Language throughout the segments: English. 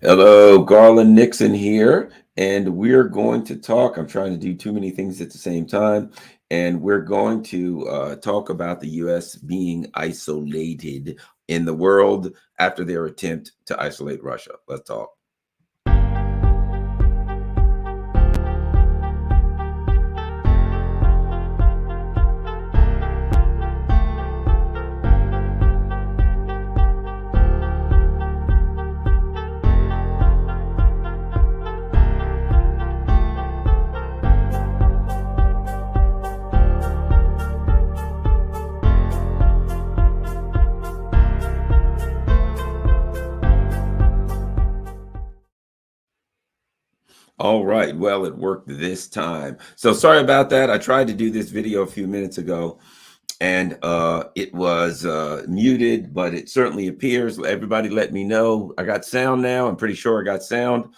Hello, Garland Nixon here, and we're going to talk. I'm trying to do too many things at the same time, and we're going to talk about the U.S. being isolated in the world after their attempt to isolate Russia. Let's talk. All right. Well, it worked this time. So sorry about that. I tried to do this video a few minutes ago and it was muted, but it certainly appears. Everybody let me know. I got sound now. I'm pretty sure I got sound.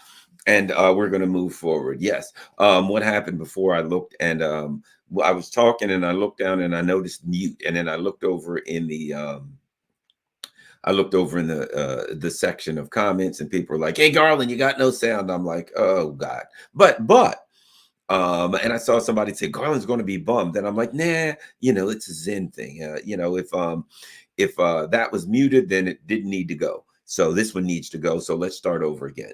And we're going to move forward. Yes. What happened before I looked and I was talking and I looked down and I noticed mute. And then I looked over in the section of comments and people were like, "Hey, Garland, you got no sound." I'm like, "Oh God." But and I saw somebody say Garland's going to be bummed, and I'm like, "Nah, it's a Zen thing. If that was muted, then it didn't need to go. So this one needs to go. So let's start over again."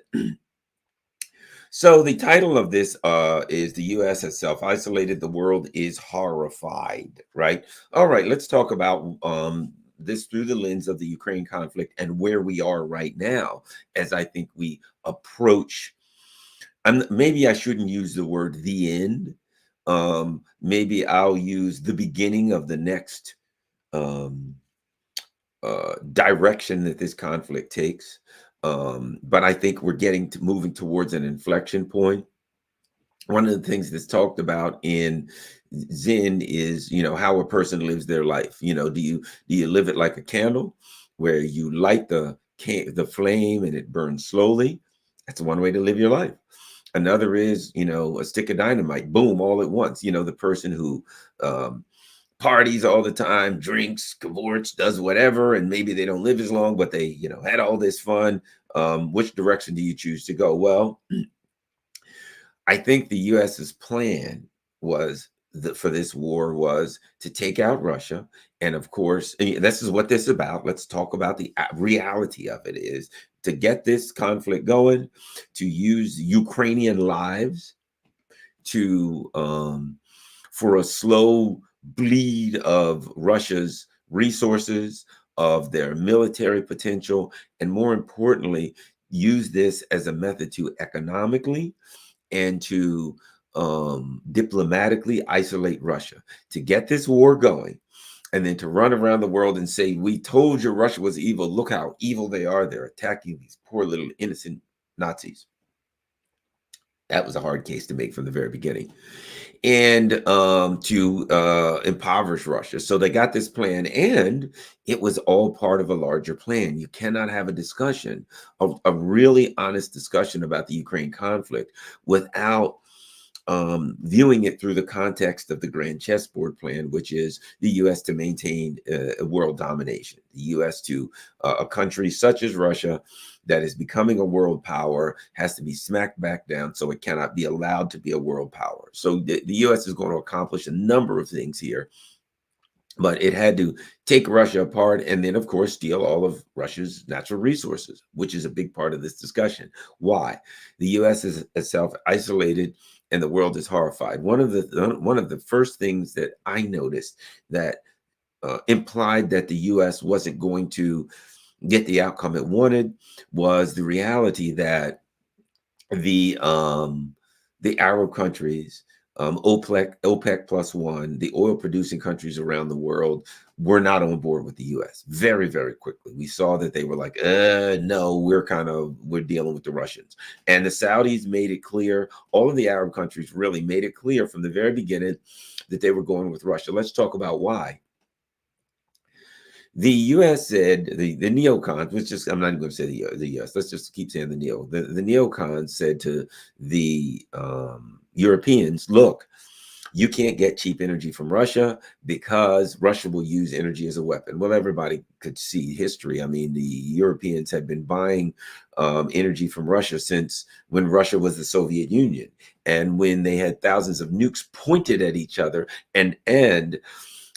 So the title of this is "The U.S. has self-isolated. The world is horrified." Right. All right. Let's talk about this through the lens of the Ukraine conflict and where we are right now, as I think we approach. Maybe I shouldn't use the word "the end." Maybe I'll use the beginning of the next um, direction that this conflict takes. But I think we're getting to moving towards an inflection point. One of the things that's talked about in Zen is, how a person lives their life. Do you live it like a candle, where you light the flame and it burns slowly? That's one way to live your life. Another is, a stick of dynamite, boom, all at once. The person who um, parties all the time, drinks, cavorts, does whatever, and maybe they don't live as long, but they, had all this fun. Which direction do you choose to go? Well, I think the US's plan was for this war was to take out Russia. And of course, this is what this is about. Let's talk about the reality of it is to get this conflict going, to use Ukrainian lives to for a slow bleed of Russia's resources, of their military potential, and more importantly, use this as a method to economically and to diplomatically isolate Russia, to get this war going, and then to run around the world and say, "We told you Russia was evil. Look how evil they are. They're attacking these poor little innocent Nazis." That was a hard case to make from the very beginning. And to impoverish Russia. So they got this plan, and it was all part of a larger plan. You cannot have a discussion, a really honest discussion about the Ukraine conflict without viewing it through the context of the grand chessboard plan, which is the U.S. to maintain world domination, the U.S. to a country such as Russia that is becoming a world power has to be smacked back down so it cannot be allowed to be a world power. So the U.S. is going to accomplish a number of things here, but it had to take Russia apart and then, of course, steal all of Russia's natural resources, which is a big part of this discussion. Why? The U.S. is itself isolated and the world is horrified. One of the first things that I noticed that implied that the U.S. wasn't going to get the outcome it wanted was the reality that the um, the Arab countries, OPEC plus one, the oil producing countries around the world were not on board with the U.S. very, very quickly. We saw that they were like, no, we're dealing with the Russians. And the Saudis made it clear, all of the Arab countries really made it clear from the very beginning that they were going with Russia. Let's talk about why. The U.S. said the neocons, which just I'm not even going to say the U.S. Let's just keep saying the neocons said to the Europeans, look, You can't get cheap energy from Russia because Russia will use energy as a weapon. Well, everybody could see history. I mean, the Europeans had been buying energy from Russia since when Russia was the Soviet Union, and when they had thousands of nukes pointed at each other, and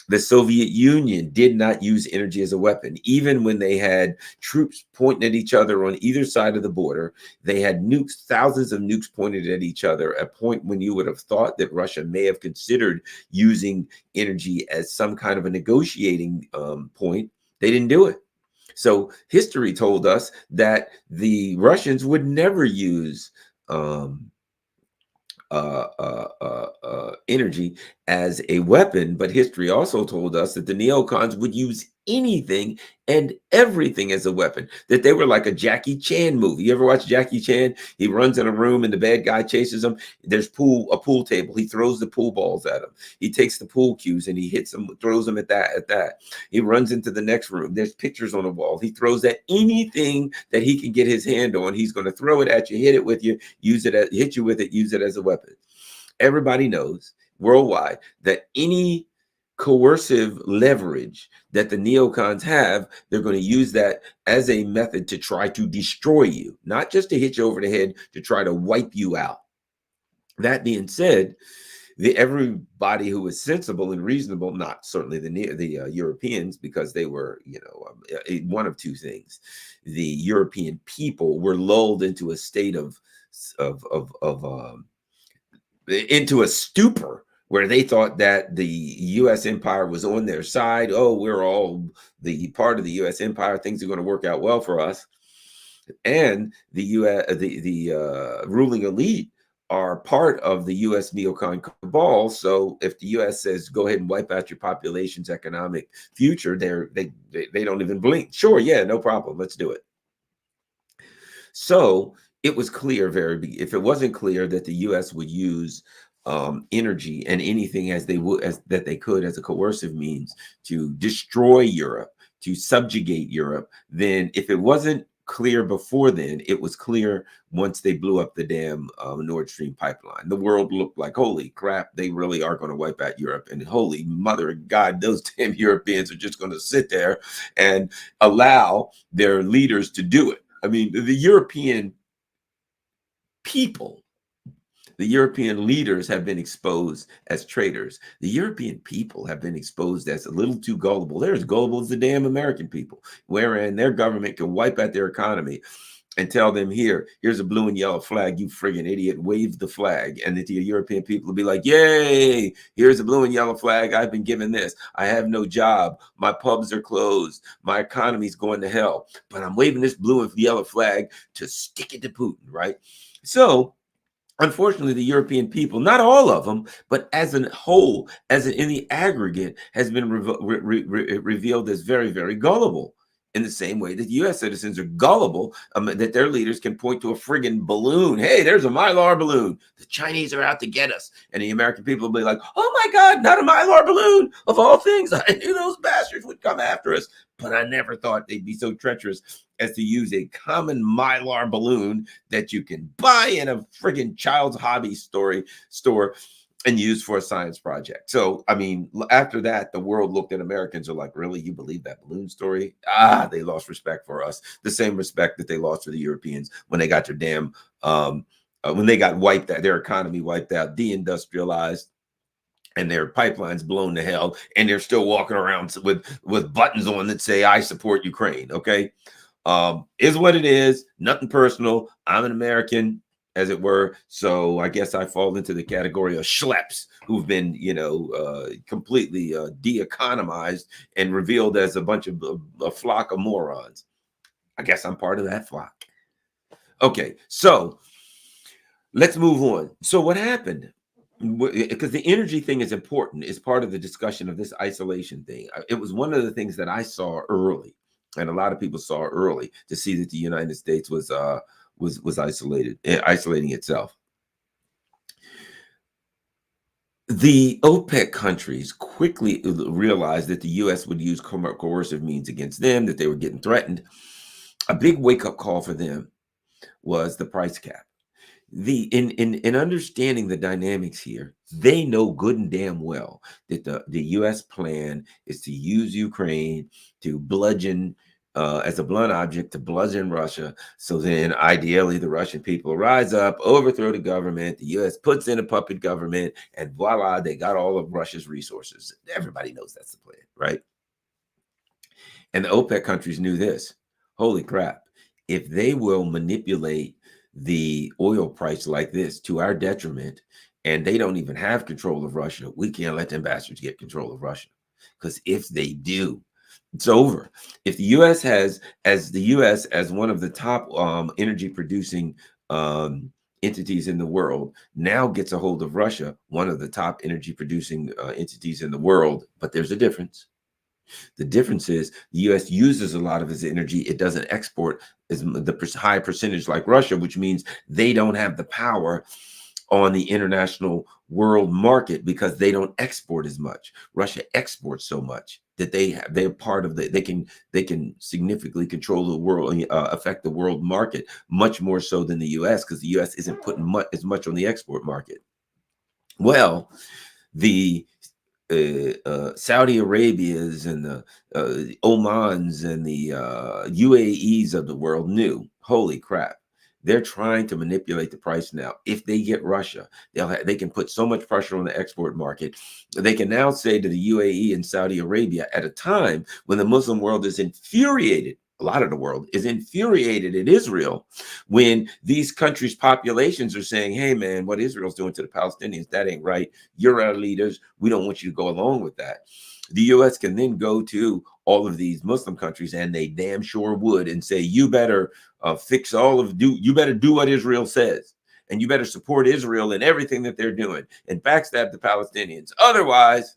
the Soviet Union did not use energy as a weapon. Even when they had troops pointing at each other on either side of the border, they had nukes, thousands of nukes pointed at each other, a point when you would have thought that Russia may have considered using energy as some kind of a negotiating point. They didn't do it. So history told us that the Russians would never use um, energy as a weapon, but history also told us that the neocons would use anything and everything as a weapon, that they were like a Jackie Chan movie. You ever watch Jackie Chan? He runs in a room and the bad guy chases him. There's a pool table. He throws the pool balls at him. He takes the pool cues and he hits them, throws them at that. He runs into the next room. There's pictures on the wall. He throws at anything that he can get his hand on. He's going to throw it at you, hit it with you, hit you with it, use it as a weapon. Everybody knows worldwide that any coercive leverage that the neocons have, they're going to use that as a method to try to destroy you, not just to hit you over the head, to try to wipe you out. That being said, everybody who was sensible and reasonable, not certainly the Europeans, because they were, one of two things. The European people were lulled into a state of into a stupor where they thought that the U.S. empire was on their side. Oh, we're all the part of the U.S. empire. Things are going to work out well for us. And the U.S. the ruling elite are part of the U.S. neocon cabal. So if the U.S. says go ahead and wipe out your population's economic future, they don't even blink. Sure, yeah, no problem. Let's do it. So it was clear if it wasn't clear that the U.S. would use energy and anything that they could as a coercive means to destroy Europe, to subjugate Europe, then if it wasn't clear before then, it was clear once they blew up the damn Nord Stream pipeline. The world looked like, holy crap, they really are going to wipe out Europe. And holy mother of God, those damn Europeans are just going to sit there and allow their leaders to do it. I mean, the European people, the European leaders have been exposed as traitors. The European people have been exposed as a little too gullible. They're as gullible as the damn American people, wherein their government can wipe out their economy and tell them, here's a blue and yellow flag, you friggin' idiot, wave the flag. And the European people will be like, yay, here's a blue and yellow flag, I've been given this. I have no job, my pubs are closed, my economy's going to hell, but I'm waving this blue and yellow flag to stick it to Putin, right? So, unfortunately, the European people, not all of them, but as a whole, in the aggregate, has been revealed as very, very gullible. In the same way that U.S. citizens are gullible, that their leaders can point to a friggin' balloon. Hey, there's a Mylar balloon. The Chinese are out to get us. And the American people will be like, oh my God, not a Mylar balloon. Of all things, I knew those bastards would come after us. But I never thought they'd be so treacherous as to use a common Mylar balloon that you can buy in a friggin' child's hobby store and use for a science project. So, I mean, after that, the world looked at Americans are like, really, you believe that balloon story? They lost respect for us. The same respect that they lost for the Europeans when they got their damn, when they got wiped out, their economy wiped out, deindustrialized, and their pipelines blown to hell, and they're still walking around with buttons on that say, I support Ukraine, okay? Is what it is, nothing personal. I'm an American, as it were. So I guess I fall into the category of schleps who've been, completely de-economized and revealed as a flock of morons. I guess I'm part of that flock. Okay, so let's move on. So what happened? Because the energy thing is important, is part of the discussion of this isolation thing. It was one of the things that I saw early, and a lot of people saw early, to see that the United States was isolating itself. The OPEC countries quickly realized that the U.S. would use coercive means against them, that they were getting threatened. A big wake-up call for them was the price cap. In understanding the dynamics here, they know good and damn well that the U.S. plan is to use Ukraine to bludgeon, as a blunt object, to bludgeon Russia. So then, ideally, the Russian people rise up, overthrow the government. The U.S. puts in a puppet government, and voila, they got all of Russia's resources. Everybody knows that's the plan, right? And the OPEC countries knew this. Holy crap. If they will manipulate the oil price like this to our detriment, and they don't even have control of Russia, we can't let them bastards get control of Russia. Because if they do, it's over. If the U.S. has, as the U.S. as one of the top energy producing entities in the world, now gets a hold of Russia, one of the top energy producing entities in the world, but there's a difference. The difference is the U.S. uses a lot of its energy. It doesn't export as the high percentage like Russia, which means they don't have the power on the international world market because they don't export as much. Russia exports so much that they're part of they can significantly control the world, affect the world market much more so than the U.S. because the U.S. isn't putting as much on the export market. Well, the Saudi Arabias and the Omans and the UAEs of the world knew, holy crap, they're trying to manipulate the price now. If they get Russia, they can put so much pressure on the export market. They can now say to the UAE and Saudi Arabia at a time when the Muslim world is infuriated. A lot of the world is infuriated at Israel when these countries' populations are saying, hey, man, what Israel's doing to the Palestinians, that ain't right. You're our leaders. We don't want you to go along with that. The U.S. can then go to all of these Muslim countries, and they damn sure would, and say, you better you better do what Israel says. And you better support Israel in everything that they're doing and backstab the Palestinians. Otherwise,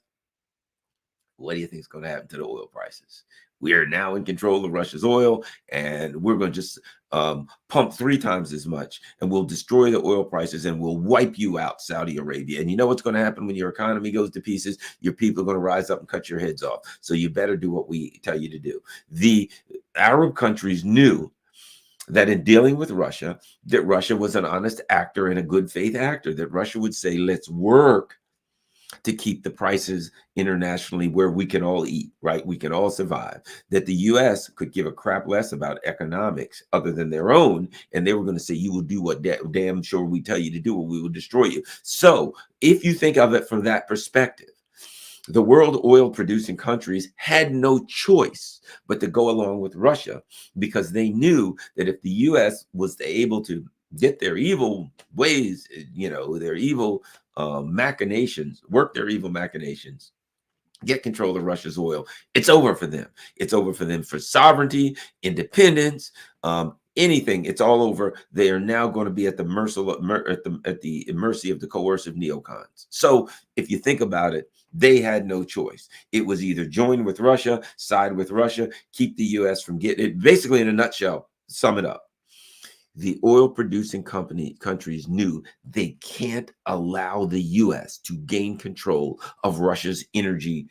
what do you think is going to happen to the oil prices? We are now in control of Russia's oil, and we're going to just pump 3 times as much, and we'll destroy the oil prices, and we'll wipe you out, Saudi Arabia. And you know what's going to happen when your economy goes to pieces? Your people are going to rise up and cut your heads off. So you better do what we tell you to do. The Arab countries knew that in dealing with Russia, that Russia was an honest actor and a good faith actor, that Russia would say, let's work to keep the prices internationally where we can all eat, right? We can all survive. That the U.S. could give a crap less about economics other than their own. And they were going to say, you will do what damn sure we tell you to do, or we will destroy you. So if you think of it from that perspective, the world oil producing countries had no choice but to go along with Russia, because they knew that if the U.S. was able to get their evil ways, their evil machinations, work their evil machinations, get control of Russia's oil, it's over for them. It's over for them for sovereignty, independence, anything. It's all over. They are now going to be at the mercy of the coercive neocons. So if you think about it, they had no choice. It was either join with Russia, side with Russia, keep the U.S. from getting it. Basically, in a nutshell, sum it up. The oil producing countries knew they can't allow the U.S. to gain control of Russia's energy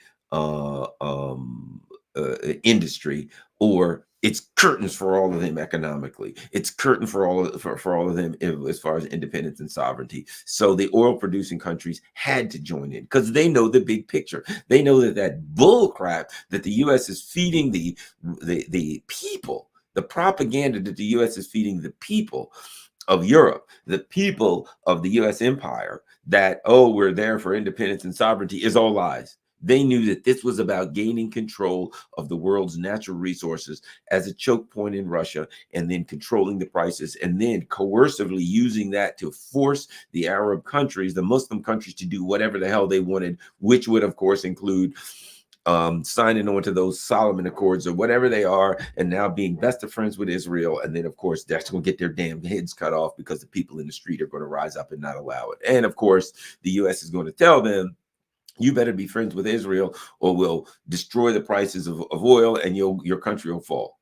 industry, or it's curtains for all of them economically. It's curtain for all of them as far as independence and sovereignty. So the oil producing countries had to join in because they know the big picture. They know that bull crap that the U.S. is feeding the people, the propaganda that the U.S. is feeding the people of Europe, the people of the U.S. empire, that, oh, we're there for independence and sovereignty, is all lies. They knew that this was about gaining control of the world's natural resources as a choke point in Russia, and then controlling the prices, and then coercively using that to force the Arab countries, the Muslim countries, to do whatever the hell they wanted, which would, of course, include signing on to those Solomon Accords or whatever they are, and now being best of friends with Israel. And then, of course, that's going to get their damn heads cut off because the people in the street are going to rise up and not allow it. And, of course, the U.S. is going to tell them, you better be friends with Israel or we'll destroy the prices of oil and your country will fall.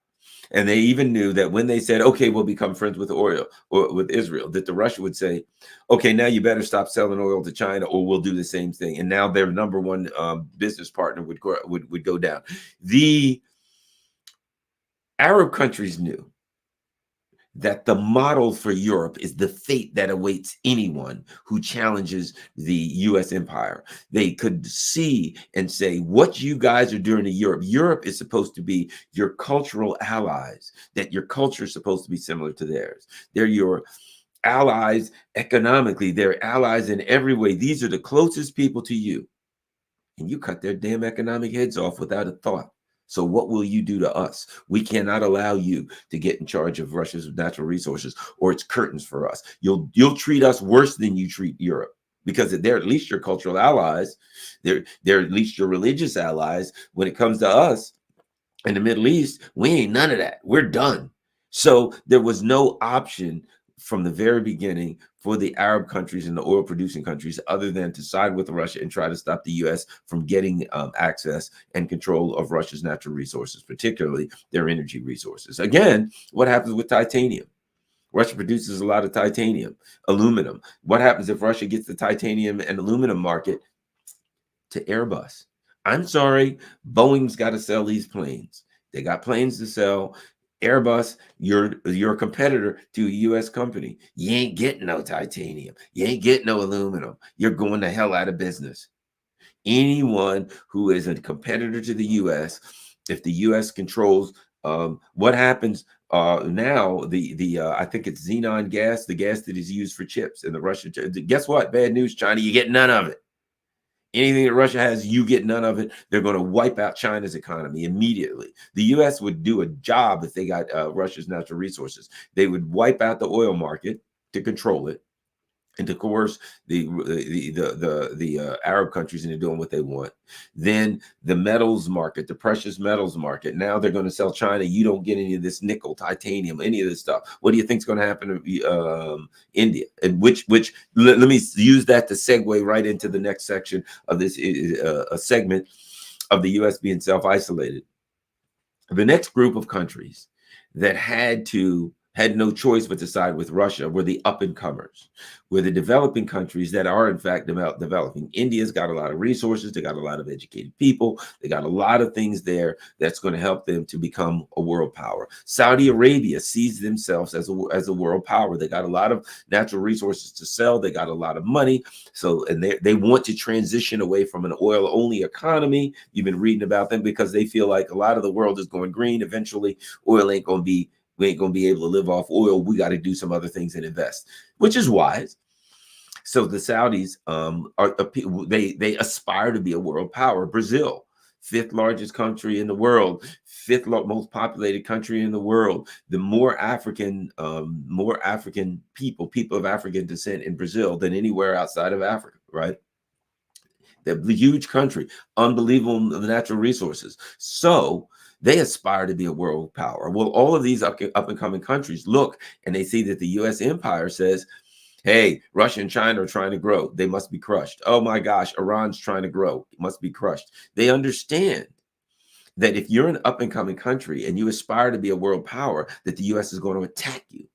And they even knew that when they said, okay, we'll become friends with oil or with Israel, that the Russia would say, okay, now you better stop selling oil to China or we'll do the same thing. And now their number one business partner would go down. The Arab countries knew that the model for Europe is the fate that awaits anyone who challenges the US empire. They could see and say, what you guys are doing to Europe, Europe is supposed to be your cultural allies, that your culture is supposed to be similar to theirs. They're your allies economically, they're allies in every way. These are the closest people to you. And you cut their damn economic heads off without a thought. So what will you do to us? We cannot allow you to get in charge of Russia's natural resources, or it's curtains for us. You'll treat us worse than you treat Europe, because they're at least your cultural allies. They're at least your religious allies. When it comes to us in the Middle East, we ain't none of that. We're done. So there was no option from the very beginning for the Arab countries and the oil producing countries other than to side with Russia and try to stop the US from getting access and control of Russia's natural resources, particularly their energy resources. Again, what happens with titanium? Russia produces a lot of titanium, aluminum. What happens if Russia gets the titanium and aluminum market to Airbus? I'm sorry, Boeing's got to sell these planes. They got planes to sell. Airbus, you're a competitor to a U.S. company. You ain't getting no titanium. You ain't getting no aluminum. You're going the hell out of business. Anyone who is a competitor to the U.S., if the U.S. controls what happens now, I think it's xenon gas, the gas that is used for chips, and the Russian. Guess what? Bad news, China. You get none of it. Anything that Russia has, you get none of it. They're going to wipe out China's economy immediately. The U.S. would do a job if they got Russia's natural resources. They would wipe out the oil market to control it and to coerce the Arab countries into doing what they want. Then the metals market, the precious metals market. Now they're going to sell China. You don't get any of this nickel, titanium, any of this stuff. What do you think is going to happen to India? And let me use that to segue right into the next section of this a segment of the U.S. being self-isolated. The next group of countries that had no choice but to side with Russia were the up-and-comers, were the developing countries that are in fact developing. India's got a lot of resources, they got a lot of educated people, they got a lot of things there that's going to help them to become a world power. Saudi Arabia sees themselves as a world power. They got a lot of natural resources to sell, they got a lot of money, and they want to transition away from an oil-only economy. You've been reading about them because they feel like a lot of the world is going green. Eventually, oil ain't going to be we ain't going to be able to live off oil. We got to do some other things and invest, which is wise. So the Saudis they aspire to be a world power. Brazil, 5th largest country in the world, 5th most populated country in the world. The more African people of African descent in Brazil than anywhere outside of Africa, right? The huge country, unbelievable natural resources. So they aspire to be a world power. Well, all of these up and coming countries look and they see that the U.S. empire says, hey, Russia and China are trying to grow. They must be crushed. Oh my gosh, Iran's trying to grow. It must be crushed. They understand that if you're an up and coming country and you aspire to be a world power, that the U.S. is going to attack you.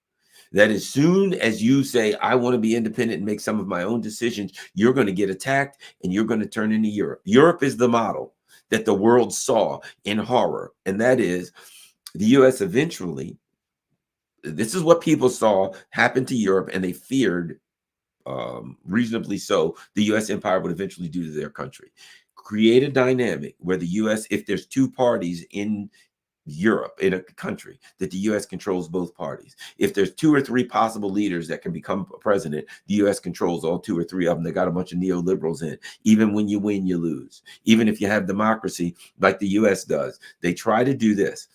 That as soon as you say, I want to be independent and make some of my own decisions, you're going to get attacked and you're going to turn into Europe. Europe is the model that the world saw in horror. And that is the U.S. eventually, this is what people saw happen to Europe, and they feared, reasonably so, the U.S. empire would eventually do to their country. Create a dynamic where the U.S., if there's two parties in Europe, in a country, that the U.S. controls both parties. If there's 2 or 3 possible leaders that can become president, the U.S. controls all 2 or 3 of them. They got a bunch of neoliberals in. Even when you win, you lose. Even if you have democracy like the U.S. does, they try to do this.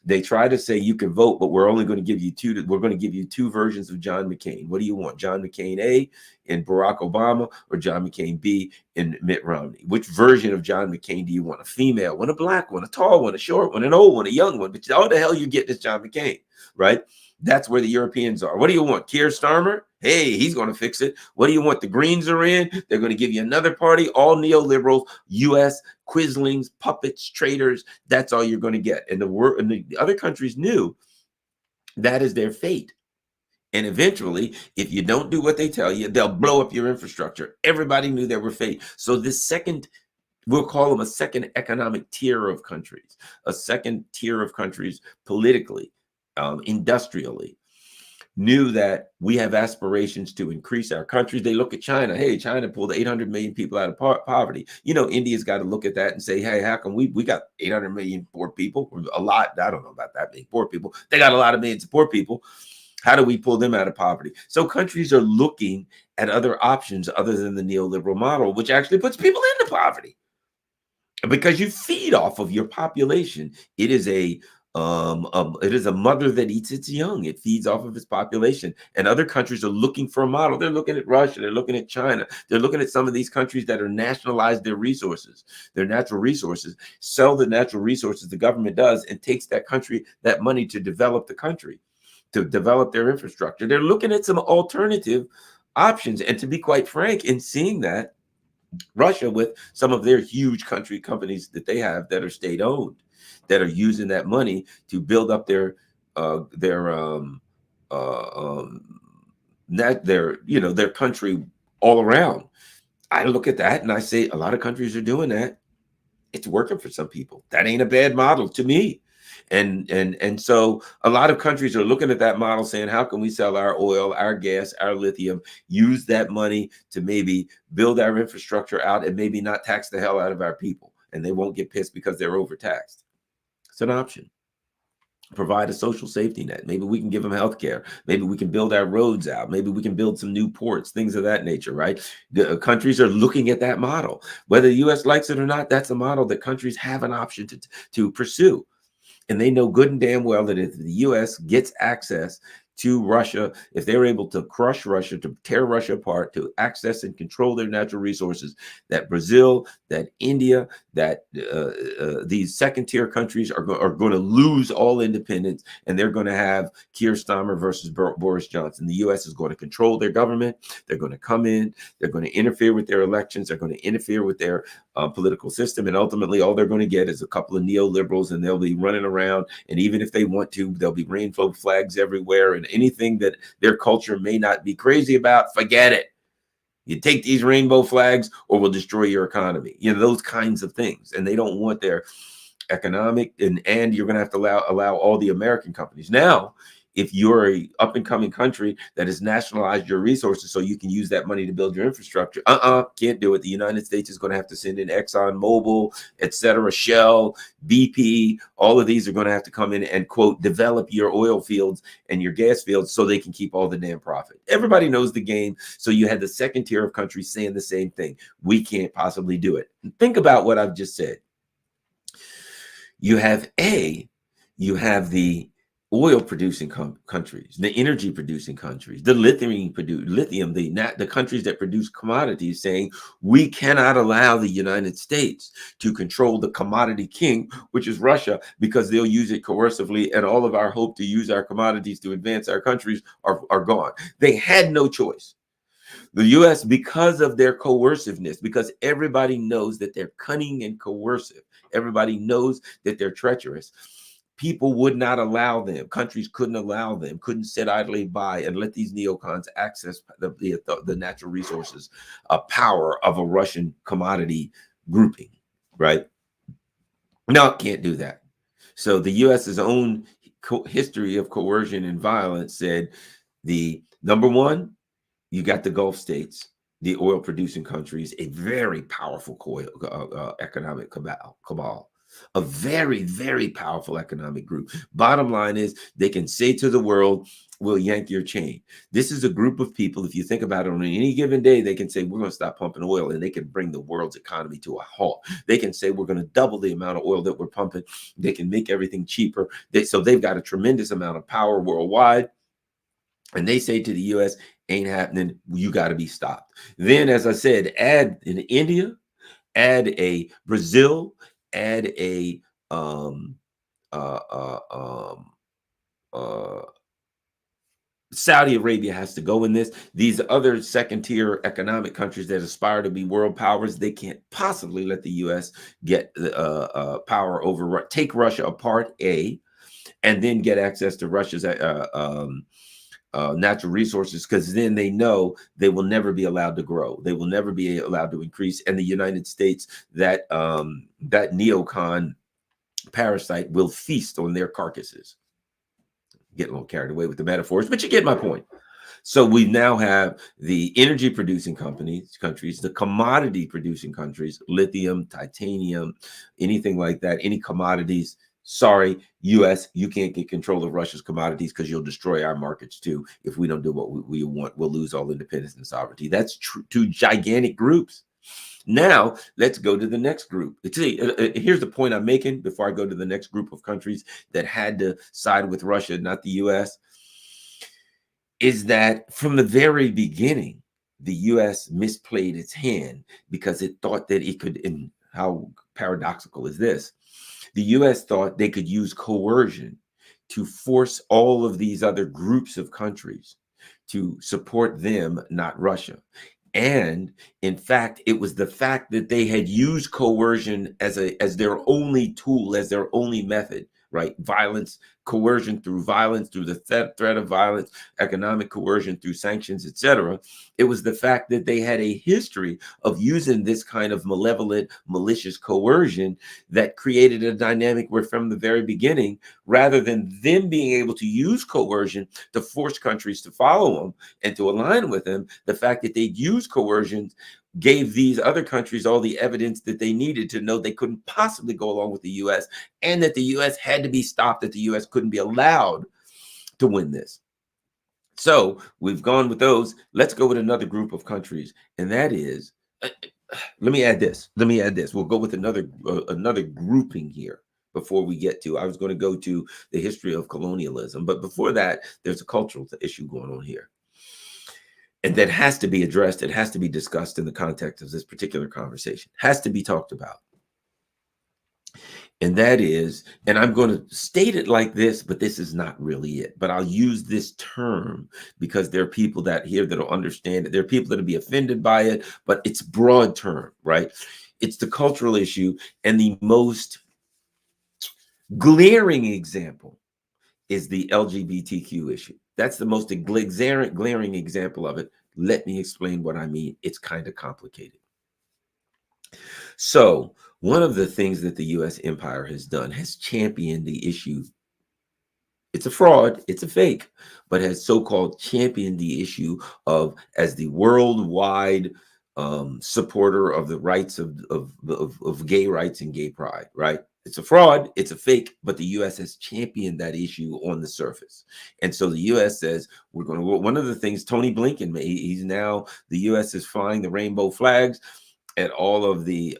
They try to say you can vote, but we're only going to give you 2. We're going to give you 2 versions of John McCain. What do you want? John McCain A in Barack Obama, or John McCain B in Mitt Romney? Which version of John McCain do you want? A female one, a black one, a tall one, a short one, an old one, a young one? But all the hell you get is John McCain, right? That's where the Europeans are. What do you want? Keir Starmer? Hey, he's going to fix it. What do you want? The Greens are in. They're going to give you another party, all neoliberals, U.S. quislings, puppets, traitors. That's all you're going to get. And the other countries knew that is their fate. And eventually, if you don't do what they tell you, they'll blow up your infrastructure. Everybody knew there were fate. So this second, we'll call them a second economic tier of countries, a second tier of countries politically, industrially. knew that we have aspirations to increase our countries. They look at China. Hey, China pulled 800 million people out of poverty. You know, India's got to look at that and say, hey, how come we got 800 million poor people? A lot. I don't know about that many poor people. They got a lot of millions of poor people. How do we pull them out of poverty? So countries are looking at other options other than the neoliberal model, which actually puts people into poverty because you feed off of your population. It is a mother that eats its young. It feeds off of its population. And other countries are looking for a model. They're looking at Russia. They're looking at China. They're looking at some of these countries that are nationalized their resources, their natural resources, sell the natural resources the government does, and takes that country, that money to develop the country, to develop their infrastructure. They're looking at some alternative options. And to be quite frank, in seeing that, Russia, with some of their huge country companies that they have that are state owned, that are using that money to build up their their country all around. I look at that and I say a lot of countries are doing that. It's working for some people. That ain't a bad model to me. And so a lot of countries are looking at that model saying, how can we sell our oil, our gas, our lithium, use that money to maybe build our infrastructure out and maybe not tax the hell out of our people, and they won't get pissed because they're overtaxed. It's an option. Provide a social safety net. Maybe we can give them health care. Maybe we can build our roads out. Maybe we can build some new ports, things of that nature, right? The countries are looking at that model. Whether the U.S. likes it or not, that's a model that countries have an option to pursue. And they know good and damn well that if the U.S. gets access to Russia, if they're able to crush Russia, to tear Russia apart, to access and control their natural resources, that Brazil, that India, that these second-tier countries are going to lose all independence, and they're going to have Keir Starmer versus Boris Johnson. The U.S. is going to control their government. They're going to come in. They're going to interfere with their elections. They're going to interfere with their political system, and ultimately all they're going to get is a couple of neoliberals, and they'll be running around, and even if they want to, there'll be rainbow flags everywhere, and anything that their culture may not be crazy about, forget it. You take these rainbow flags or we'll destroy your economy. You know, those kinds of things. And they don't want their economic, and you're going to have to allow all the American companies. Now, if you're a up and coming country that has nationalized your resources so you can use that money to build your infrastructure, can't do it. The United States is going to have to send in Exxon Mobil, etc., Shell, BP. All of these are going to have to come in and, quote, develop your oil fields and your gas fields so they can keep all the damn profit. Everybody knows the game. So you had the second tier of countries saying the same thing. We can't possibly do it. Think about what I've just said. You have the oil producing countries, the energy producing countries, the lithium, the countries that produce commodities, saying we cannot allow the United States to control the commodity king, which is Russia, because they'll use it coercively, and all of our hope to use our commodities to advance our countries are gone. They had no choice. The U.S., because of their coerciveness, because everybody knows that they're cunning and coercive, everybody knows that they're treacherous, people would not allow them. Countries couldn't allow them, couldn't sit idly by and let these neocons access the natural resources, power of a Russian commodity grouping, right? No, can't do that. So the U.S.'s own history of coercion and violence said the number one, you got the Gulf states, the oil producing countries, a very powerful economic cabal, a very, very powerful economic group. Bottom line is they can say to the world, we'll yank your chain. This is a group of people, if you think about it, on any given day, they can say, we're going to stop pumping oil, and they can bring the world's economy to a halt. They can say, we're going to double the amount of oil that we're pumping. They can make everything cheaper. So they've got a tremendous amount of power worldwide. And they say to the U.S., ain't happening. You got to be stopped. Then, as I said, add in India, add a Brazil, add a Saudi Arabia has to go in this. These other second tier economic countries that aspire to be world powers, they can't possibly let the U.S. get power over, take Russia apart, and then get access to Russia's natural resources, because then they know they will never be allowed to grow. They will never be allowed to increase. And the United States, that neocon parasite, will feast on their carcasses. Get a little carried away with the metaphors, but you get my point. So we now have the energy producing countries, the commodity producing countries, lithium, titanium, anything like that, any commodities. Sorry, US, you can't get control of Russia's commodities because you'll destroy our markets too. If we don't do what we want, we'll lose all independence and sovereignty. That's two gigantic groups. Now, let's go to the next group. See, here's the point I'm making before I go to the next group of countries that had to side with Russia, not the US, is that from the very beginning, the US misplayed its hand because it thought that it could, and how paradoxical is this? The US thought they could use coercion to force all of these other groups of countries to support them, not Russia. And in fact, it was the fact that they had used coercion as their only tool, as their only method, right? Violence, coercion through violence, through the threat of violence, economic coercion through sanctions, etc. It was the fact that they had a history of using this kind of malevolent, malicious coercion that created a dynamic where from the very beginning, rather than them being able to use coercion to force countries to follow them and to align with them, the fact that they'd use coercion gave these other countries all the evidence that they needed to know they couldn't possibly go along with the US, and that the US had to be stopped, that the US couldn't be allowed to win this. So we've gone with those. Let's go with another group of countries, and that is, let me add this. Let me add this. We'll go with another grouping here before we get to. I was going to go to the history of colonialism, but before that, there's a cultural issue going on here. And that has to be addressed. It has to be discussed in the context of this particular conversation. Has to be talked about. And that is, and I'm going to state it like this, but this is not really it. But I'll use this term because there are people that here that'll understand it. There are people that'll be offended by it, but it's broad term, right? It's the cultural issue, and the most glaring example is the LGBTQ issue. That's the most glaring example of it. Let me explain what I mean. It's kind of complicated. So, one of the things that the US empire has done has championed the issue. It's a fraud, it's a fake, but has so-called championed the issue of as the worldwide supporter of the rights of gay rights and gay pride, right? It's a fraud, it's a fake, but the US has championed that issue on the surface. And so the US says, we're going to, one of the things Tony Blinken, he's now, the US is flying the rainbow flags at all of the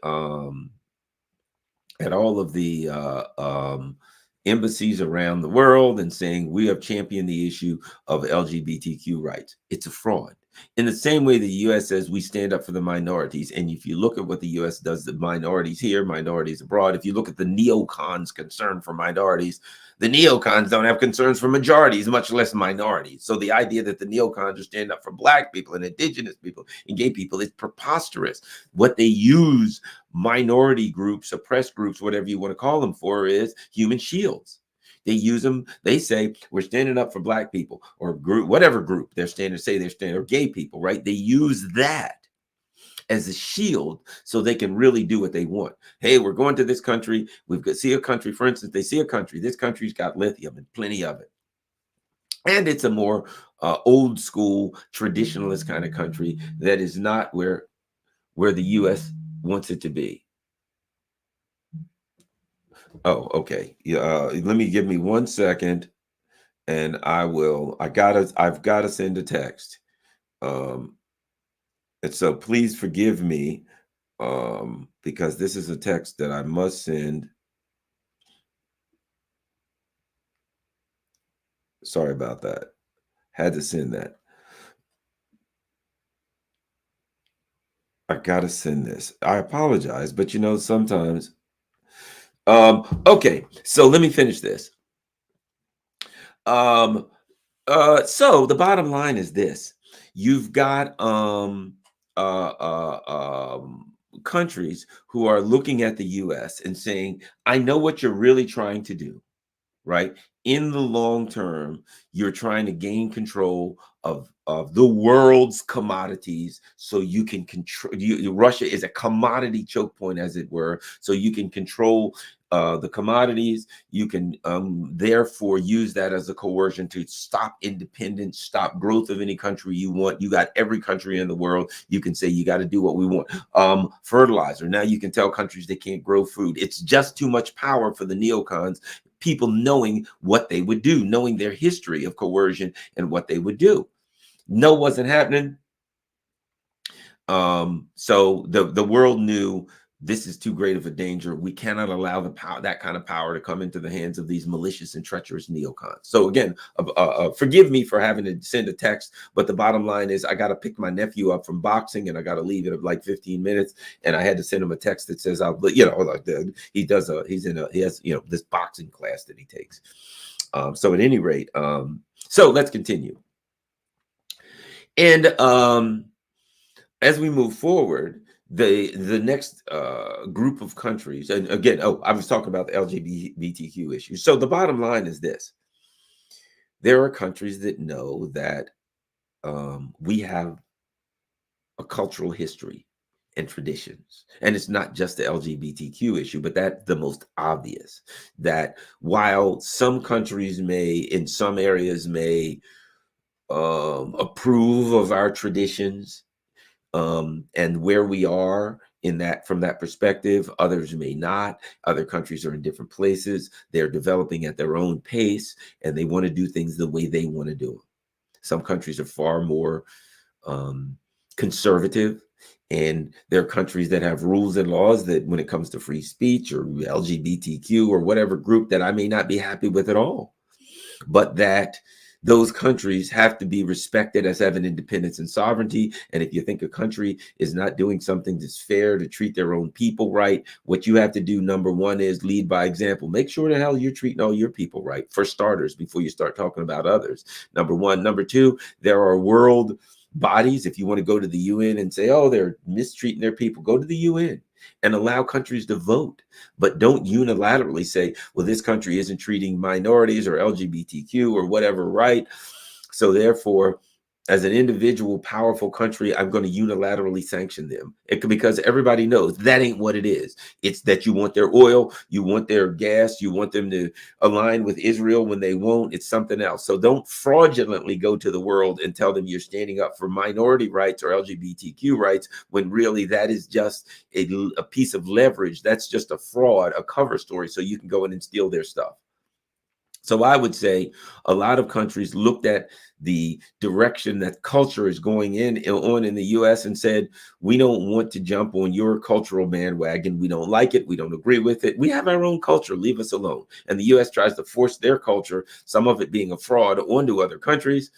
embassies around the world and saying we have championed the issue of LGBTQ rights. It's a fraud. In the same way the US says we stand up for the minorities. And if you look at what the US does, the minorities here, minorities abroad, if you look at the neocons' concern for minorities, the neocons don't have concerns for majorities, much less minorities. So the idea that the neocons are standing up for Black people and indigenous people and gay people is preposterous. What they use minority groups, oppressed groups, whatever you want to call them for, is human shields. They use them. They say we're standing up for Black people or group, whatever group they're standing, say they're standing, or gay people, right? They use that as a shield so they can really do what they want. Hey, we're going to this country. We've got see a country, for instance, they see a country. This country's got lithium and plenty of it. And it's a more old school, traditionalist kind of country that is not where the US wants it to be. Oh, okay. Yeah, give me 1 second and I've gotta send a text. And so please forgive me because this is a text that I must send. Sorry about that. Had to send that. I gotta send this. I apologize, but sometimes. Okay, so let me finish this. So the bottom line is this: you've got countries who are looking at the U.S. and saying, "I know what you're really trying to do, right? in the long term, you're trying to gain control of the world's commodities so you can control Russia is a commodity choke point, as it were, so you can control the commodities. You can therefore use that as a coercion to stop independence, stop growth of any country you want. You got every country in the world. You can say you got to do what we want. Fertilizer. Now you can tell countries they can't grow food. It's just too much power for the neocons, people knowing what they would do, knowing their history of coercion and what they would do. No, wasn't happening. So the world knew this is too great of a danger. We cannot allow the power, that kind of power, to come into the hands of these malicious and treacherous neocons. So again, forgive me for having to send a text, but the bottom line is I got to pick my nephew up from boxing, and I got to leave it at like 15 minutes. And I had to send him a text that says, he has, this boxing class that he takes. So at any rate, so let's continue. And as we move forward, the next group of countries, and again, I was talking about the LGBTQ issue. So the bottom line is this: there are countries that know that we have a cultural history and traditions, and it's not just the LGBTQ issue, but that's the most obvious. That while some countries may, in some areas, may approve of our traditions, and where we are in that, from that perspective, others may not. Other countries are in different places. They're developing at their own pace, and they want to do things the way they want to do them. Some countries are far more conservative, and there are countries that have rules and laws that, when it comes to free speech or LGBTQ or whatever group, that I may not be happy with at all, but that those countries have to be respected as having independence and sovereignty. And if you think a country is not doing something that's fair to treat their own people right, what you have to do, number one, is lead by example. Make sure the hell you're treating all your people right, for starters, before you start talking about others. Number one. Number two, there are world bodies. If you want to go to the UN and say, oh, they're mistreating their people, go to the UN and allow countries to vote. But don't unilaterally say, well, this country isn't treating minorities or LGBTQ or whatever right, so therefore, as an individual powerful country, I'm going to unilaterally sanction them. Because everybody knows that ain't what it is. It's that you want their oil, you want their gas, you want them to align with Israel when they won't. It's something else. So don't fraudulently go to the world and tell them you're standing up for minority rights or LGBTQ rights, when really that is just a piece of leverage. That's just a fraud, a cover story, so you can go in and steal their stuff. So I would say a lot of countries looked at the direction that culture is going in the US and said, we don't want to jump on your cultural bandwagon. We don't like it. We don't agree with it. We have our own culture. Leave us alone. And the US tries to force their culture, some of it being a fraud, onto other countries.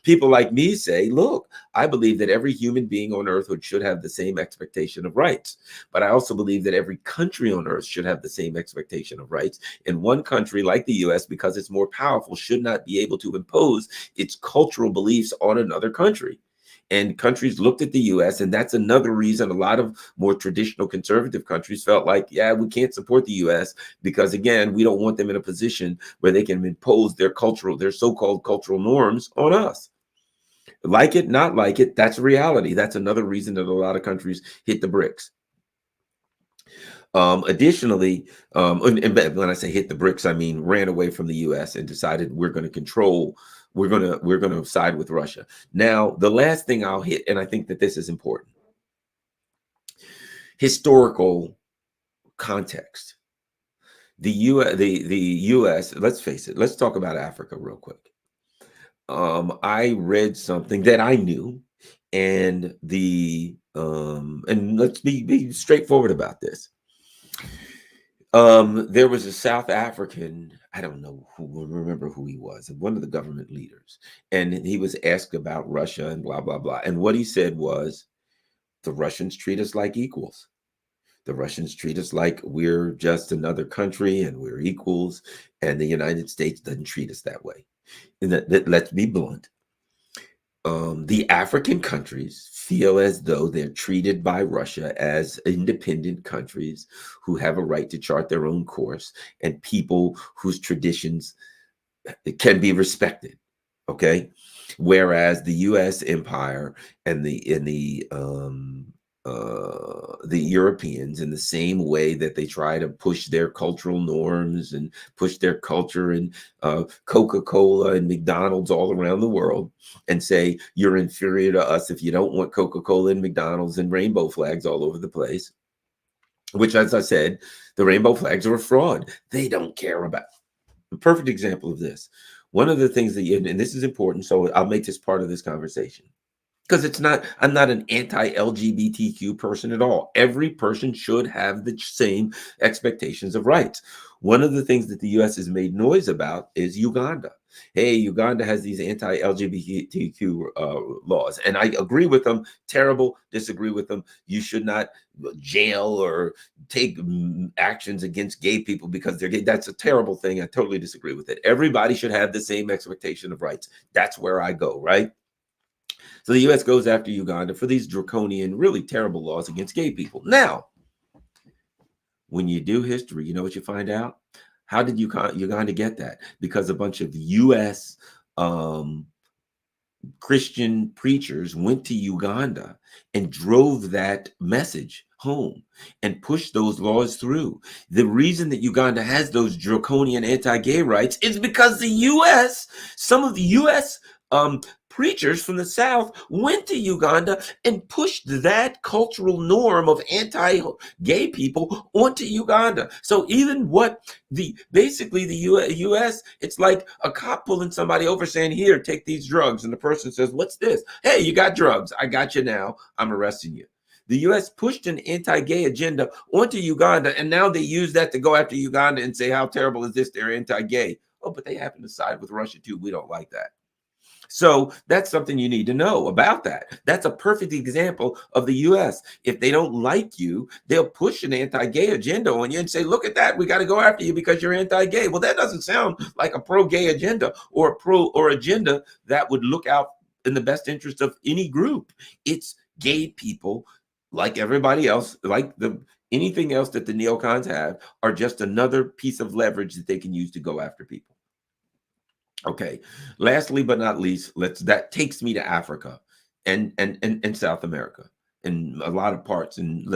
People like me say, look, I believe that every human being on earth should have the same expectation of rights. But I also believe that every country on earth should have the same expectation of rights. And one country like the US, because it's more powerful, should not be able to impose its cultural beliefs on another country. And countries looked at the US, and that's another reason a lot of more traditional conservative countries felt like, yeah, we can't support the US, because again, we don't want them in a position where they can impose their so-called cultural norms on us. Like it, not like it, that's reality. That's another reason that a lot of countries hit the bricks. Additionally, and when I say hit the bricks, I mean ran away from the US and decided we're going to side with Russia. Now, the last thing I'll hit, and I think that this is important: historical context. The US, let's face it, let's talk about Africa real quick. I read something that I knew, and and let's be straightforward about this. There was a South African, I don't know remember who he was, one of the government leaders, and he was asked about Russia and blah, blah, blah. And what he said was, the Russians treat us like equals. The Russians treat us like we're just another country and we're equals, and the United States doesn't treat us that way. And let's be blunt. The African countries feel as though they're treated by Russia as independent countries who have a right to chart their own course, and people whose traditions it can be respected. Okay, whereas the U.S. empire and the Europeans, in the same way that they try to push their cultural norms and push their culture, and Coca-Cola and McDonald's all around the world, and say you're inferior to us if you don't want Coca-Cola and McDonald's and rainbow flags all over the place. Which, as I said, the rainbow flags are a fraud. They don't care about. A perfect example of this. One of the things that and this is important, so I'll make this part of this conversation, because I'm not an anti-LGBTQ person at all. Every person should have the same expectations of rights. One of the things that the U.S. has made noise about is Uganda. Hey, Uganda has these anti-LGBTQ laws, and I agree with them. Terrible, disagree with them. You should not jail or take actions against gay people because they're gay. That's a terrible thing. I totally disagree with it. Everybody should have the same expectation of rights. That's where I go, right? So the U.S. goes after Uganda for these draconian, really terrible laws against gay people. Now, when you do history, you know what you find out? How did Uganda get that? Because a bunch of U.S. Christian preachers went to Uganda and drove that message home and pushed those laws through. The reason that Uganda has those draconian anti-gay rights is because some of the U.S. Preachers from the South went to Uganda and pushed that cultural norm of anti-gay people onto Uganda. So even basically the U.S., it's like a cop pulling somebody over saying, here, take these drugs. And the person says, what's this? Hey, you got drugs. I got you now. I'm arresting you. The U.S. pushed an anti-gay agenda onto Uganda, and now they use that to go after Uganda and say, how terrible is this? They're anti-gay. Oh, but they happen to side with Russia too. We don't like that. So that's something you need to know about that. That's a perfect example of the U.S. If they don't like you, they'll push an anti-gay agenda on you and say, look at that, we got to go after you because you're anti-gay. Well, that doesn't sound like a pro-gay agenda or agenda that would look out in the best interest of any group. It's gay people, like everybody else, like anything else that the neocons have, are just another piece of leverage that they can use to go after people. Okay. Lastly, but not least, that takes me to Africa and South America and a lot of parts, and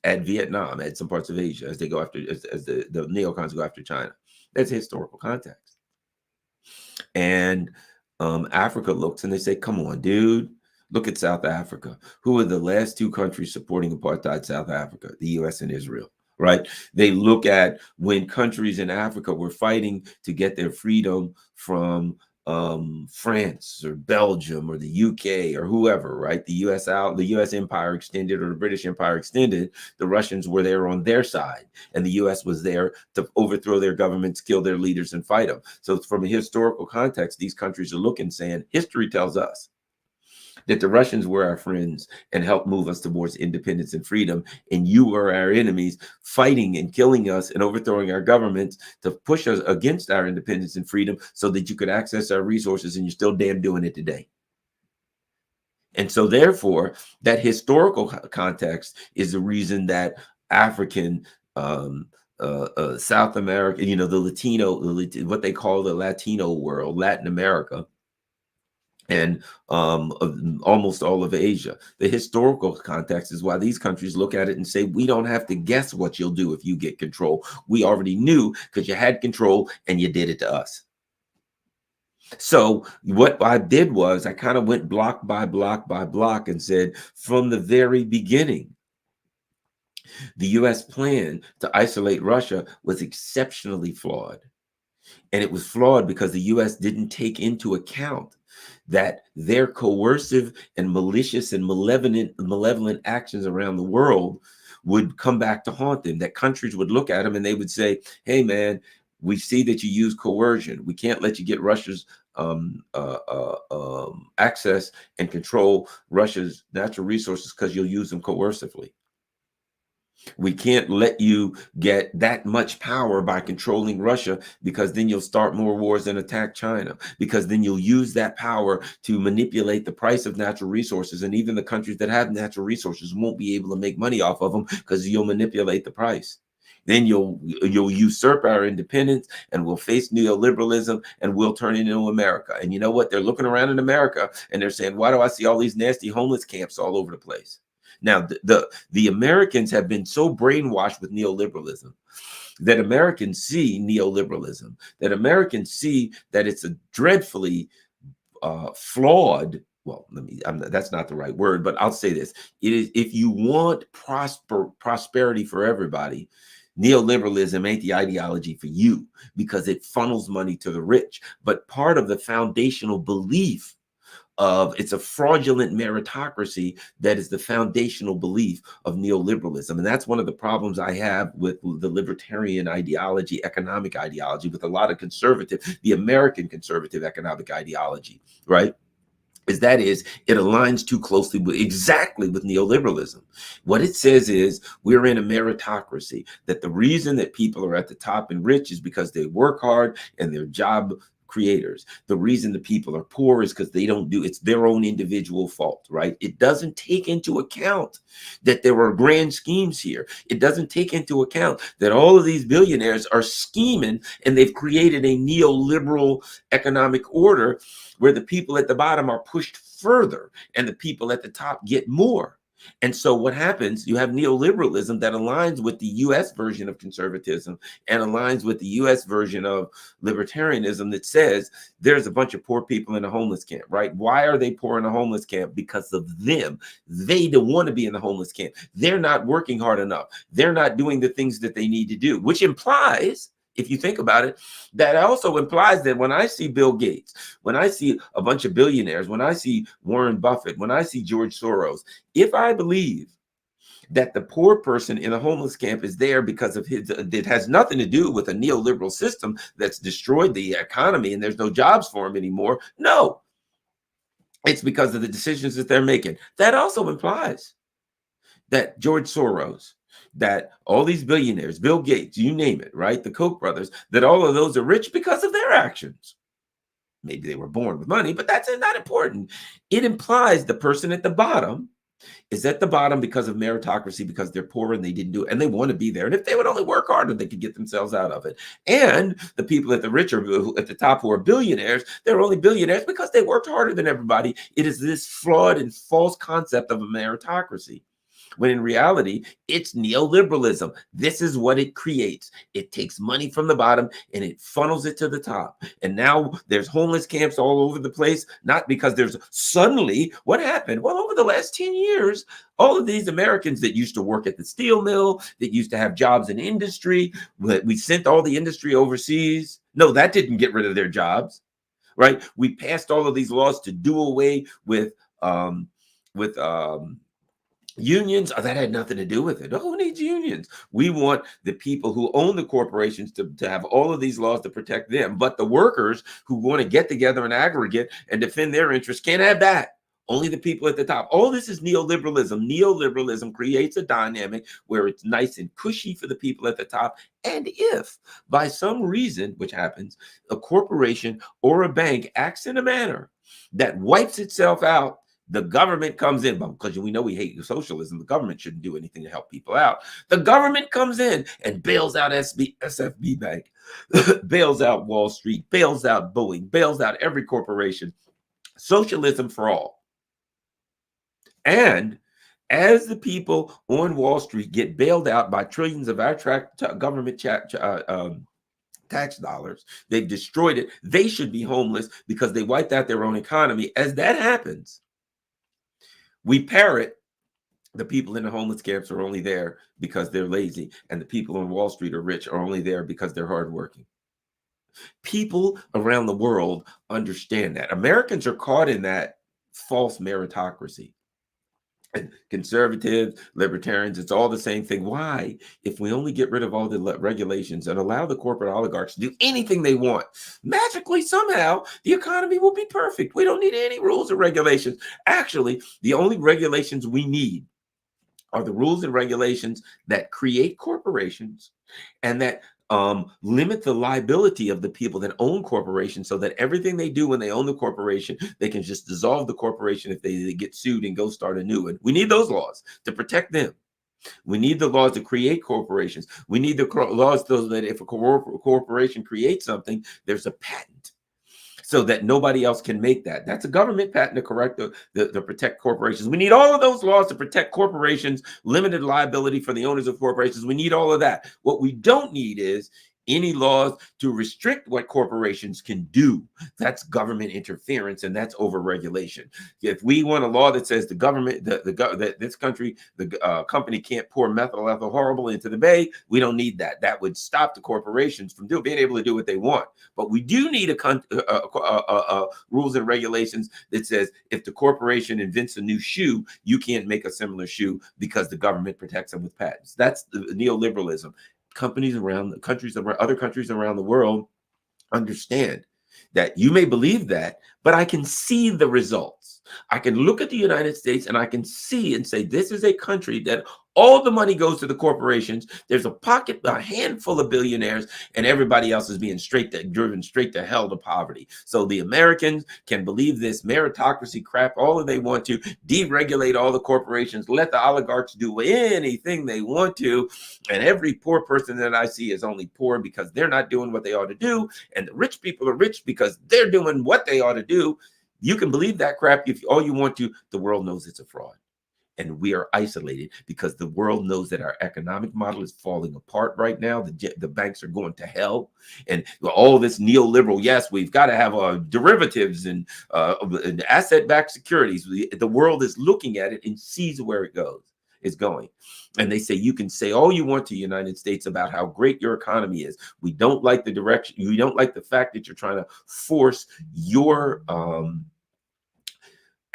add Vietnam, add some parts of Asia as they go after, as the neocons go after China. That's historical context. And Africa looks and they say, come on, dude. Look at South Africa. Who are the last two countries supporting apartheid South Africa? The U.S. and Israel. Right? They look at when countries in Africa were fighting to get their freedom from France or Belgium or the UK or whoever, right? The U.S. empire extended, or the British Empire extended. The Russians were there on their side, and the U.S. was there to overthrow their governments, kill their leaders, and fight them. So from a historical context, these countries are looking, saying, history tells us that the Russians were our friends and helped move us towards independence and freedom. And you were our enemies, fighting and killing us and overthrowing our governments to push us against our independence and freedom so that you could access our resources, and you're still damn doing it today. And so therefore, that historical context is the reason that African, South America, what they call the Latino world, Latin America, and almost all of Asia. The historical context is why these countries look at it and say, we don't have to guess what you'll do if you get control. We already knew because you had control and you did it to us. So what I did was I kind of went block by block by block and said, from the very beginning, the U.S. plan to isolate Russia was exceptionally flawed. And it was flawed because the U.S. didn't take into account that their coercive and malicious and malevolent actions around the world would come back to haunt them. That countries would look at them and they would say, hey, man, we see that you use coercion. We can't let you get Russia's access and control Russia's natural resources because you'll use them coercively. We can't let you get that much power by controlling Russia, because then you'll start more wars and attack China, because then you'll use that power to manipulate the price of natural resources. And even the countries that have natural resources won't be able to make money off of them because you'll manipulate the price. Then you'll usurp our independence, and we'll face neoliberalism, and we'll turn into America. And you know what? They're looking around in America and they're saying, why do I see all these nasty homeless camps all over the place? Now, the Americans have been so brainwashed with neoliberalism that Americans see neoliberalism, that Americans see that it's a dreadfully flawed. Well, that's not the right word, but I'll say this: it is, if you want prosperity for everybody, neoliberalism ain't the ideology for you, because it funnels money to the rich. But part of the foundational belief of it's a fraudulent meritocracy that is the foundational belief of neoliberalism. And that's one of the problems I have with the libertarian ideology, economic ideology, with a lot of conservative, the American conservative economic ideology, right? Is it aligns too closely with exactly with neoliberalism. What it says is we're in a meritocracy, that the reason that people are at the top and rich is because they work hard and they're job creators. The reason the people are poor is because they don't do, it's their own individual fault, right? It doesn't take into account that there are grand schemes here. It doesn't take into account that all of these billionaires are scheming and they've created a neoliberal economic order where the people at the bottom are pushed further and the people at the top get more. And so what happens, you have neoliberalism that aligns with the US version of conservatism and aligns with the US version of libertarianism that says there's a bunch of poor people in a homeless camp, right? Why are they poor in a homeless camp? Because of them. They don't want to be in the homeless camp. They're not working hard enough. They're not doing the things that they need to do, which implies, if you think about it, that also implies that when I see Bill Gates, when I see a bunch of billionaires, when I see Warren Buffett, when I see George Soros, if I believe that the poor person in a homeless camp is there because of it has nothing to do with a neoliberal system that's destroyed the economy and there's no jobs for them anymore. No, it's because of the decisions that they're making. That also implies that George Soros, that all these billionaires, Bill Gates, you name it, right? The Koch brothers, that all of those are rich because of their actions. Maybe they were born with money, but that's not important. It implies the person at the bottom is at the bottom because of meritocracy, because they're poor and they didn't do it, and they want to be there. And if they would only work harder, they could get themselves out of it. And the people at the rich are at the top who are billionaires, they're only billionaires because they worked harder than everybody. It is this flawed and false concept of a meritocracy, when in reality, it's neoliberalism. This is what it creates. It takes money from the bottom and it funnels it to the top. And now there's homeless camps all over the place, not because there's suddenly, what happened? Well, over the last 10 years, all of these Americans that used to work at the steel mill, that used to have jobs in industry, we sent all the industry overseas. No, that didn't get rid of their jobs, right? We passed all of these laws to do away with unions. That had nothing to do with it. Who needs unions? We want the people who own the corporations to have all of these laws to protect them. But the workers who want to get together in aggregate and defend their interests can't have that. Only the people at the top. All this is neoliberalism. Neoliberalism creates a dynamic where it's nice and cushy for the people at the top. And if by some reason, which happens, a corporation or a bank acts in a manner that wipes itself out, the government comes in, because we know we hate socialism. The government shouldn't do anything to help people out. The government comes in and bails out SFB Bank, bails out Wall Street, bails out Boeing, bails out every corporation. Socialism for all. And as the people on Wall Street get bailed out by trillions of our government tax dollars, they've destroyed it. They should be homeless because they wiped out their own economy. As that happens, we parrot the people in the homeless camps are only there because they're lazy, and the people on Wall Street are rich are only there because they're hardworking. People around the world understand that. Americans are caught in that false meritocracy. And conservatives, libertarians, it's all the same thing. Why? If we only get rid of all the regulations and allow the corporate oligarchs to do anything they want, magically, somehow, the economy will be perfect. We don't need any rules or regulations. Actually, the only regulations we need are the rules and regulations that create corporations and that limit the liability of the people that own corporations, so that everything they do when they own the corporation, they can just dissolve the corporation if they get sued and go start a new one. We need those laws to protect them. We need the laws to create corporations. We need the laws so that if a corporation creates something, there's a patent so that nobody else can make that. That's a government patent to correct the protect corporations. We need all of those laws to protect corporations, limited liability for the owners of corporations. We need all of that. What we don't need is any laws to restrict what corporations can do. That's government interference, and that's overregulation. If we want a law that says the government, that this country, the company can't pour methyl ethyl horrible into the bay, we don't need that. That would stop the corporations from being able to do what they want. But we do need rules and regulations that says if the corporation invents a new shoe, you can't make a similar shoe because the government protects them with patents. That's the neoliberalism. Companies around the countries, other countries around the world understand that you may believe that, but I can see the results. I can look at the United States and I can see and say, this is a country that all the money goes to the corporations. There's a handful of billionaires, and everybody else is being driven straight to hell to poverty. So the Americans can believe this meritocracy crap all that they want to, deregulate all the corporations, let the oligarchs do anything they want to. And every poor person that I see is only poor because they're not doing what they ought to do. And the rich people are rich because they're doing what they ought to do. You can believe that crap if all you want to. The world knows it's a fraud. And we are isolated because the world knows that our economic model is falling apart right now. The banks are going to hell. And all this neoliberal, yes, we've got to have derivatives and asset-backed securities. The world is looking at it and sees where it is going. And they say, you can say all you want to the United States about how great your economy is. We don't like the direction. We don't like the fact that you're trying to force your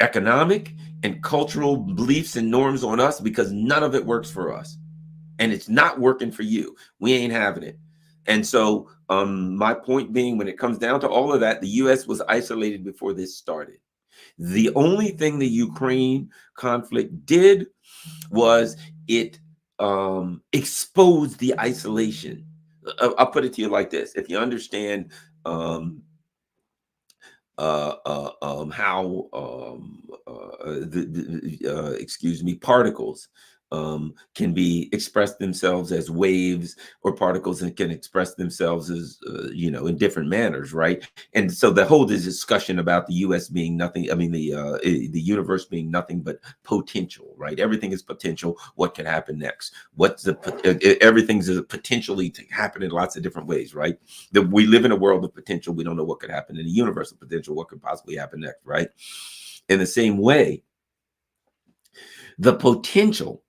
economic and cultural beliefs and norms on us because none of it works for us. And it's not working for you. We ain't having it. And so my point being, when it comes down to all of that, the U.S. was isolated before this started. The only thing the Ukraine conflict did was it exposed the isolation. I'll put it to you like this. If you understand how particles can be expressed themselves as waves, or particles that can express themselves as in different manners, right? And so the whole discussion about the U.S. being nothing, I mean the universe being nothing but potential, right? Everything is potential. What can happen next? Everything's potentially to happen in lots of different ways, right? That we live in a world of potential. We don't know what could happen in a universe of potential. What could possibly happen next, right? In the same way, the potential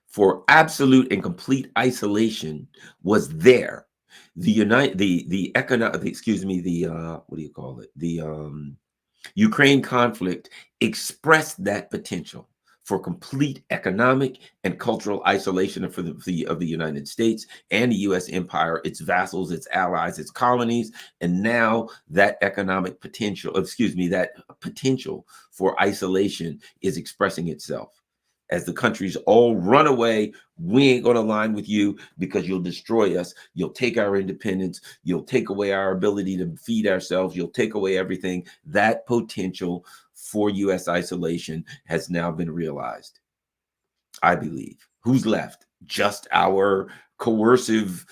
for absolute and complete isolation was there. The Ukraine conflict expressed that potential for complete economic and cultural isolation of the United States and the U.S. empire, its vassals, its allies, its colonies. And now that economic potential, that potential for isolation is expressing itself. As the countries all run away, we ain't going to align with you because you'll destroy us. You'll take our independence. You'll take away our ability to feed ourselves. You'll take away everything. That potential for U.S. isolation has now been realized, I believe. Who's left? Just our coercive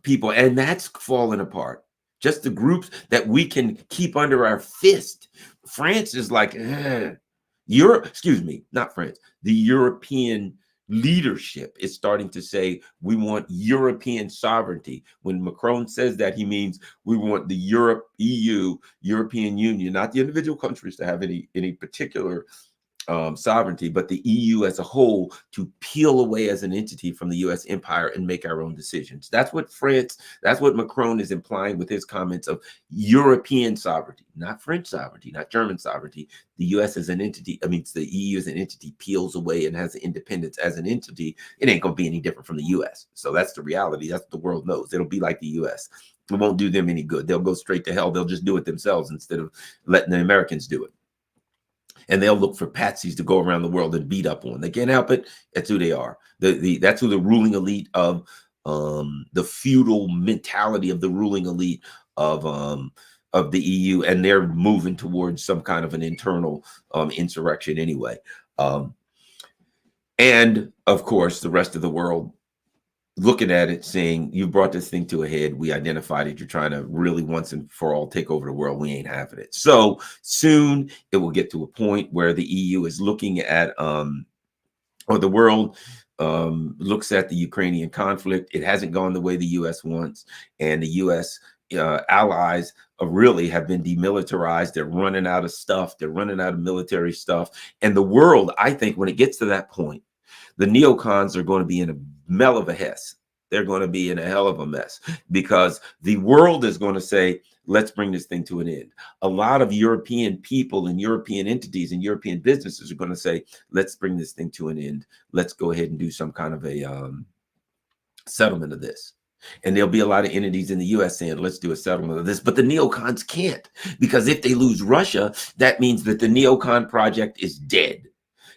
people. And that's fallen apart. Just the groups that we can keep under our fist. France is like, not France. The European leadership is starting to say we want European sovereignty. When Macron says that, he means we want the European Union, not the individual countries to have any particular sovereignty, but the EU as a whole to peel away as an entity from the U.S. empire and make our own decisions. That's what Macron is implying with his comments of European sovereignty, not French sovereignty, not German sovereignty. The U.S. as an entity, the EU as an entity peels away and has independence as an entity. It ain't going to be any different from the U.S. So that's the reality. That's what the world knows. It'll be like the U.S. It won't do them any good. They'll go straight to hell. They'll just do it themselves instead of letting the Americans do it. And they'll look for patsies to go around the world and beat up on. They can't help it. That's who they are. That's who the ruling elite of the feudal mentality of the ruling elite of the EU, and they're moving towards some kind of an internal insurrection anyway. And of course, the rest of the world looking at it saying, you brought this thing to a head. We identified it. You're trying to really once and for all take over the world. We ain't having it. So soon it will get to a point where the EU is looking at, or the world looks at the Ukrainian conflict. It hasn't gone the way the U.S. wants, and the U.S. Allies really have been demilitarized. They're running out of stuff. They're running out of military stuff. And the world, I think, when it gets to that point, the neocons are going to be in a mell of a mess. They're going to be in a hell of a mess, because the world is going to say, let's bring this thing to an end. A lot of European people and European entities and European businesses are going to say, let's bring this thing to an end. Let's go ahead and do some kind of a settlement of this. And there'll be a lot of entities in the U.S. saying, let's do a settlement of this. But the neocons can't, because if they lose Russia, that means that the neocon project is dead.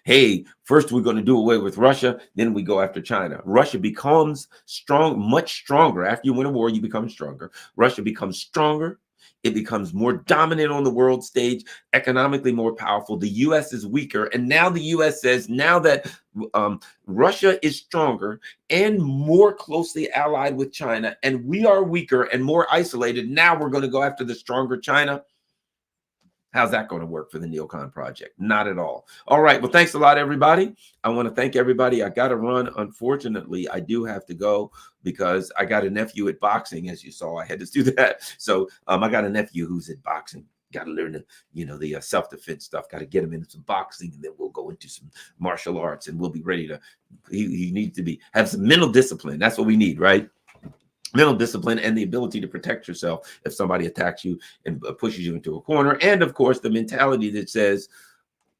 Hey, first we're going to do away with Russia, then we go after China. Russia becomes strong, much stronger. After you win a war, you become stronger. Russia becomes stronger. It becomes more dominant on the world stage, economically more powerful. The U.S. is weaker. And now the U.S. says, now that Russia is stronger and more closely allied with China, and we are weaker and more isolated, now we're going to go after the stronger China. How's that going to work for the Neocon project? Not at all. All right. Well, thanks a lot, everybody. I want to thank everybody. I got to run. Unfortunately, I do have to go because I got a nephew at boxing. As you saw, I had to do that. So I got a nephew who's at boxing. Got to learn the self-defense stuff. Got to get him into some boxing, and then we'll go into some martial arts, and we'll be ready to. He needs to have some mental discipline. That's what we need, right? Mental discipline and the ability to protect yourself if somebody attacks you and pushes you into a corner. And of course, the mentality that says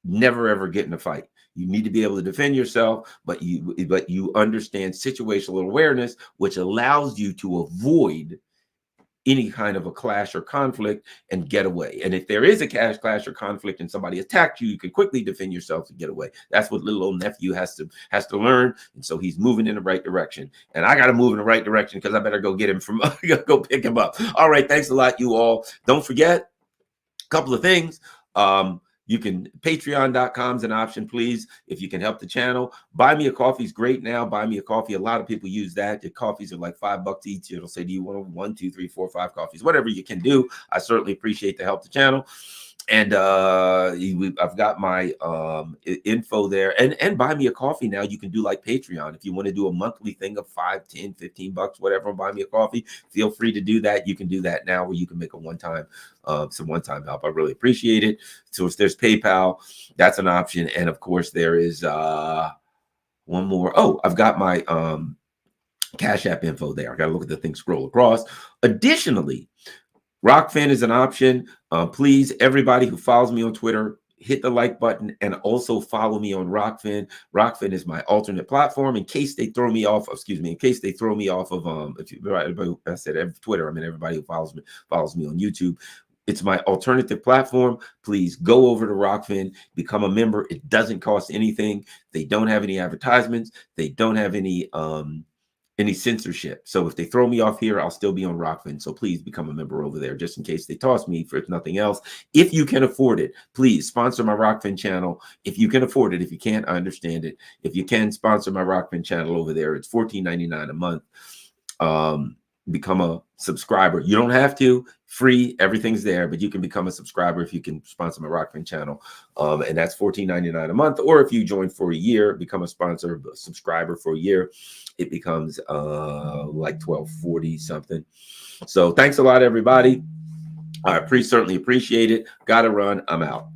never ever get in a fight. You need to be able to defend yourself, but you understand situational awareness, which allows you to avoid any kind of a clash or conflict and get away. And if there is a clash or conflict and somebody attacked you, you can quickly defend yourself and get away. That's what little old nephew has to learn. And so he's moving in the right direction. And I got to move in the right direction because I better go get him go pick him up. All right. Thanks a lot, you all. Don't forget a couple of things. You can, patreon.com is an option, please. If you can help the channel, buy me a coffee is great now. Buy me a coffee. A lot of people use that. The coffees are like $5 each. It'll say, do you want 1, 2, 3, 4, 5 coffees? Whatever you can do. I certainly appreciate the help the channel. And I've got my info there, and buy me a coffee now. You can do like Patreon. If you want to do a monthly thing of $5, $10, $15, whatever, buy me a coffee. Feel free to do that. You can do that now, where you can make a some one-time help. I really appreciate it. So if there's PayPal, that's an option. And of course, there is one more. Oh, I've got my Cash App info there. I got to look at the thing, scroll across. Additionally, Rockfin is an option. Please, everybody who follows me on Twitter, hit the like button and also follow me on Rockfin. Rockfin is my alternate platform in case they throw me off. In case they throw me off of I said Twitter. I mean, everybody who follows me on YouTube. It's my alternative platform. Please go over to Rockfin, become a member. It doesn't cost anything. They don't have any advertisements. They don't have any censorship. So if they throw me off here, I'll still be on Rockfin. So please become a member over there, just in case they toss me for nothing else. If you can afford it, please sponsor my Rockfin channel. If you can afford it. If you can't, I understand it. If you can sponsor my Rockfin channel over there, it's $14.99 a month. Become a subscriber. You don't have to. Free, everything's there, but you can become a subscriber if you can sponsor my Rockfin channel, and that's $14.99 a month. Or if you join for a year, become a subscriber for a year, it becomes like $12.40 something. So thanks a lot, everybody. I certainly appreciate it. Gotta run. I'm out.